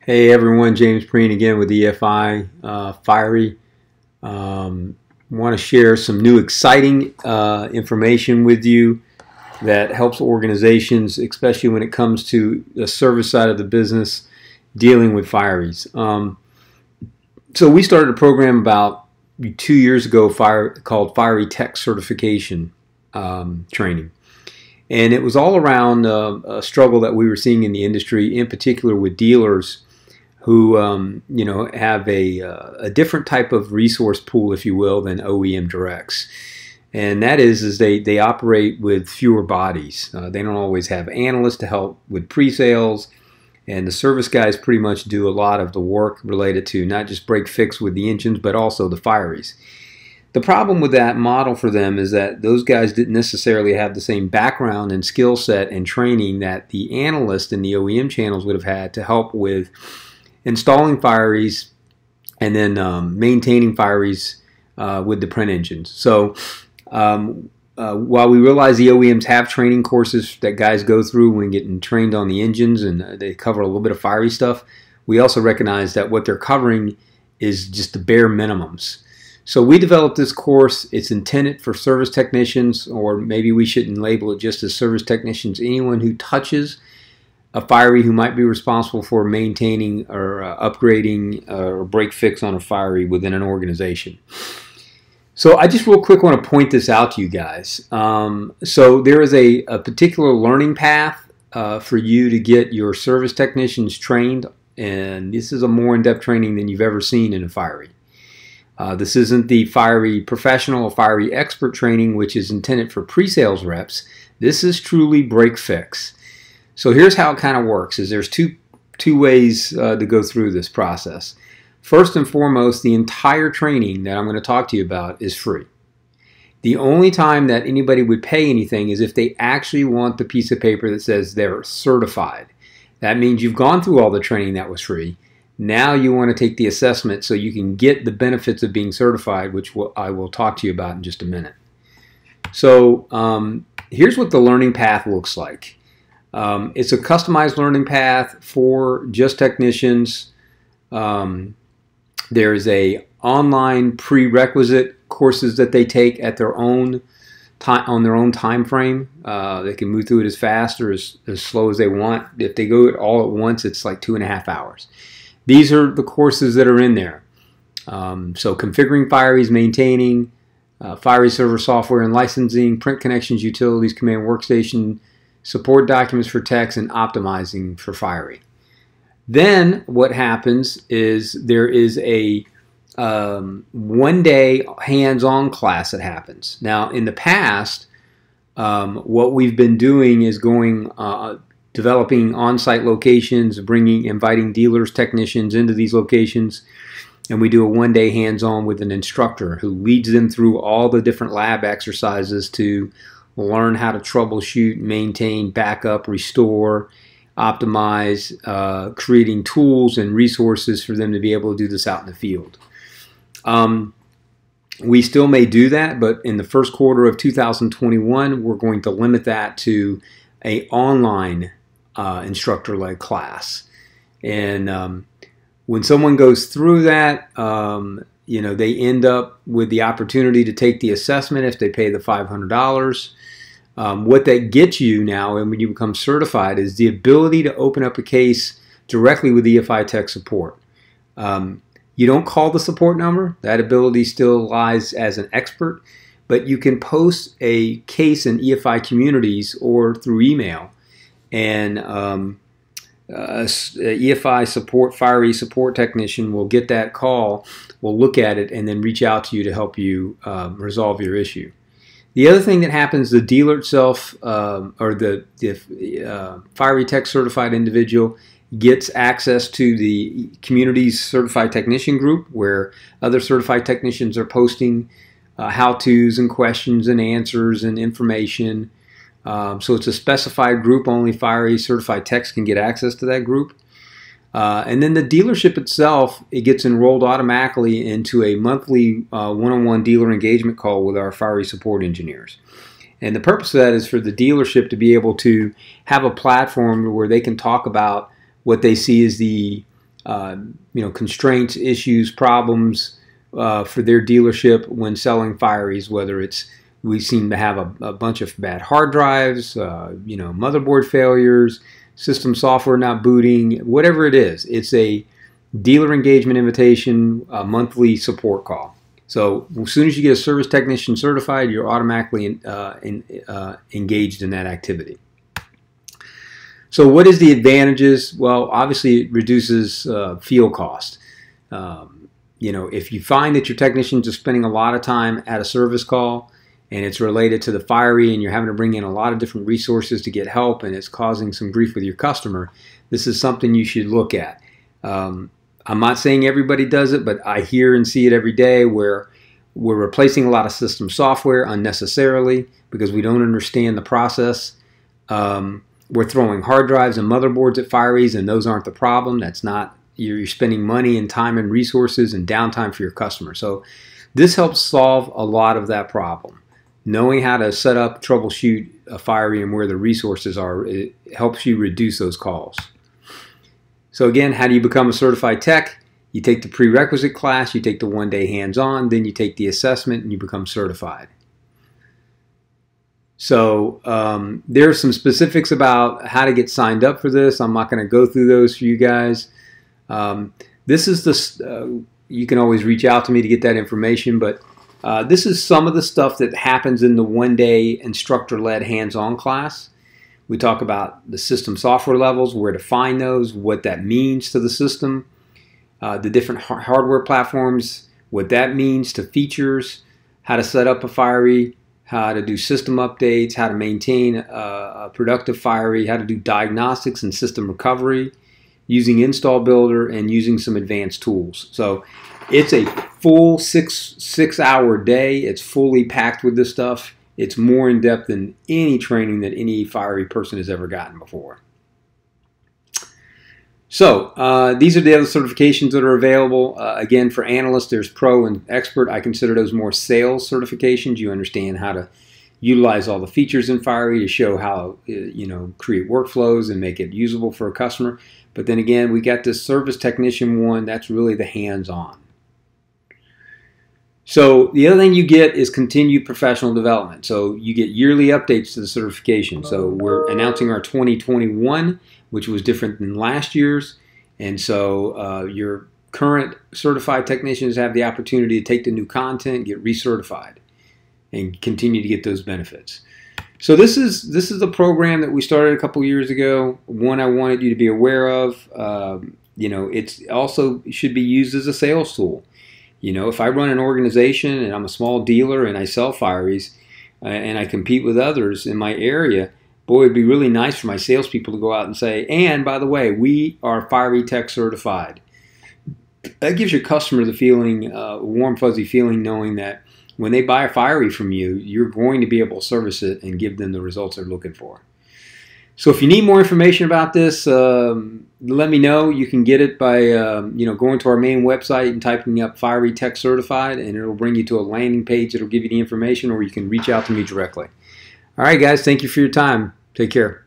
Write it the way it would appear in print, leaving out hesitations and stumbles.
Hey everyone, James Preen again with EFI Fiery. Want to share some new exciting information with you that helps organizations, especially when it comes to the service side of the business, dealing with fireys. So we started a program about 2 years ago called Fiery Tech Certification Training. And it was all around a struggle that we were seeing in the industry, in particular with dealers who have a different type of resource pool, if you will, than OEM directs. And that is they operate with fewer bodies. They don't always have analysts to help with pre-sales, and the service guys pretty much do a lot of the work related to not just break fix with the engines, but also the fireys. The problem with that model for them is that those guys didn't necessarily have the same background and skill set and training that the analyst in the OEM channels would have had to help with installing fireys and then maintaining fireys with the print engines. So while we realize the OEMs have training courses that guys go through when getting trained on the engines, and they cover a little bit of fiery stuff, we also recognize that what they're covering is just the bare minimums. So we developed this course. It's intended for service technicians, or maybe we shouldn't label it just as service technicians, anyone who touches a fiery who might be responsible for maintaining or upgrading or break fix on a fiery within an organization. So I just real quick want to point this out to you guys. So there is a particular learning path for you to get your service technicians trained, and this is a more in-depth training than you've ever seen in a fiery. This isn't the fiery professional or fiery expert training, which is intended for pre-sales reps. This is truly break fix. So here's how it kind of works. There's two ways to go through this process. First and foremost, the entire training that I'm going to talk to you about is free. The only time that anybody would pay anything is if they actually want the piece of paper that says they're certified. That means you've gone through all the training that was free. Now you want to take the assessment so you can get the benefits of being certified, which I will talk to you about in just a minute. So here's what the learning path looks like. It's a customized learning path for just technicians. There's a online prerequisite courses that they take at their own time, on their own time frame. They can move through it as fast or as slow as they want. If they go it all at once, it's like 2.5 hours. These are the courses that are in there. So configuring fireys, maintaining fiery server software and licensing, print connections, utilities, command workstation, support documents for techs, and optimizing for fiery. Then what happens is there is a one-day hands-on class that happens. Now in the past, what we've been doing is developing on-site locations, inviting dealers, technicians into these locations, and we do a one-day hands-on with an instructor who leads them through all the different lab exercises to learn how to troubleshoot, maintain, backup, restore, optimize, creating tools and resources for them to be able to do this out in the field. We still may do that, but in the first quarter of 2021, we're going to limit that to an online instructor-led class. And when someone goes through that, they end up with the opportunity to take the assessment if they pay the $500. What that gets you now, and when you become certified, is the ability to open up a case directly with EFI Tech Support. You don't call the support number. That ability still lies as an expert, but you can post a case in EFI communities or through email, and EFI support, fiery support technician will get that call, will look at it, and then reach out to you to help you resolve your issue. The other thing that happens, the dealer itself, or the Fiery Tech certified individual, gets access to the community's certified technician group, where other certified technicians are posting how-tos and questions and answers and information. So it's a specified group. Only Fiery certified techs can get access to that group. And then the dealership itself, it gets enrolled automatically into a monthly one-on-one dealer engagement call with our fiery support engineers. And the purpose of that is for the dealership to be able to have a platform where they can talk about what they see as the constraints, issues, problems for their dealership when selling fireys, whether it's we seem to have a bunch of bad hard drives, motherboard failures, system software not booting, whatever it is. It's a dealer engagement invitation, monthly support call. So as soon as you get a service technician certified, you're automatically engaged in that activity. So what is the advantages? Well, obviously it reduces field cost. If you find that your technicians are spending a lot of time at a service call and it's related to the firery and you're having to bring in a lot of different resources to get help and it's causing some grief with your customer, this is something you should look at. I'm not saying everybody does it, but I hear and see it every day where we're replacing a lot of system software unnecessarily because we don't understand the process. We're throwing hard drives and motherboards at fireys, and those aren't the problem. That's not, you're spending money and time and resources and downtime for your customer. So this helps solve a lot of that problem. Knowing how to set up, troubleshoot a firery and where the resources are, it helps you reduce those calls. So again, how do you become a certified tech? You take the prerequisite class, you take the one-day hands-on, then you take the assessment and you become certified. So there are some specifics about how to get signed up for this. I'm not going to go through those for you guys. This is the, you can always reach out to me to get that information, but this is some of the stuff that happens in the one-day instructor-led hands-on class. We talk about the system software levels, where to find those, what that means to the system, the different hardware platforms, what that means to features, how to set up a firery, how to do system updates, how to maintain a productive firery, how to do diagnostics and system recovery, using Install Builder and using some advanced tools. So it's a full six-hour day. It's fully packed with this stuff. It's more in depth than any training that any firery person has ever gotten before. So these are the other certifications that are available. Again, for analysts, there's Pro and Expert. I consider those more sales certifications. You understand how to utilize all the features in firery to show how, create workflows and make it usable for a customer. But then again, we got this service technician one. That's really the hands-on. So the other thing you get is continued professional development. So you get yearly updates to the certification. So we're announcing our 2021, which was different than last year's. And so your current certified technicians have the opportunity to take the new content, get recertified, and continue to get those benefits. So this is a program that we started a couple years ago. One I wanted you to be aware of. It's also should be used as a sales tool. If I run an organization and I'm a small dealer and I sell fireys and I compete with others in my area, boy, it'd be really nice for my salespeople to go out and say, and by the way, we are Firery Tech certified. That gives your customer the feeling, a warm, fuzzy feeling, knowing that when they buy a firery from you, you're going to be able to service it and give them the results they're looking for. So if you need more information about this, let me know. You can get it by going to our main website and typing up Firery Tech Certified, and it'll bring you to a landing page that'll give you the information, or you can reach out to me directly. All right, guys, thank you for your time. Take care.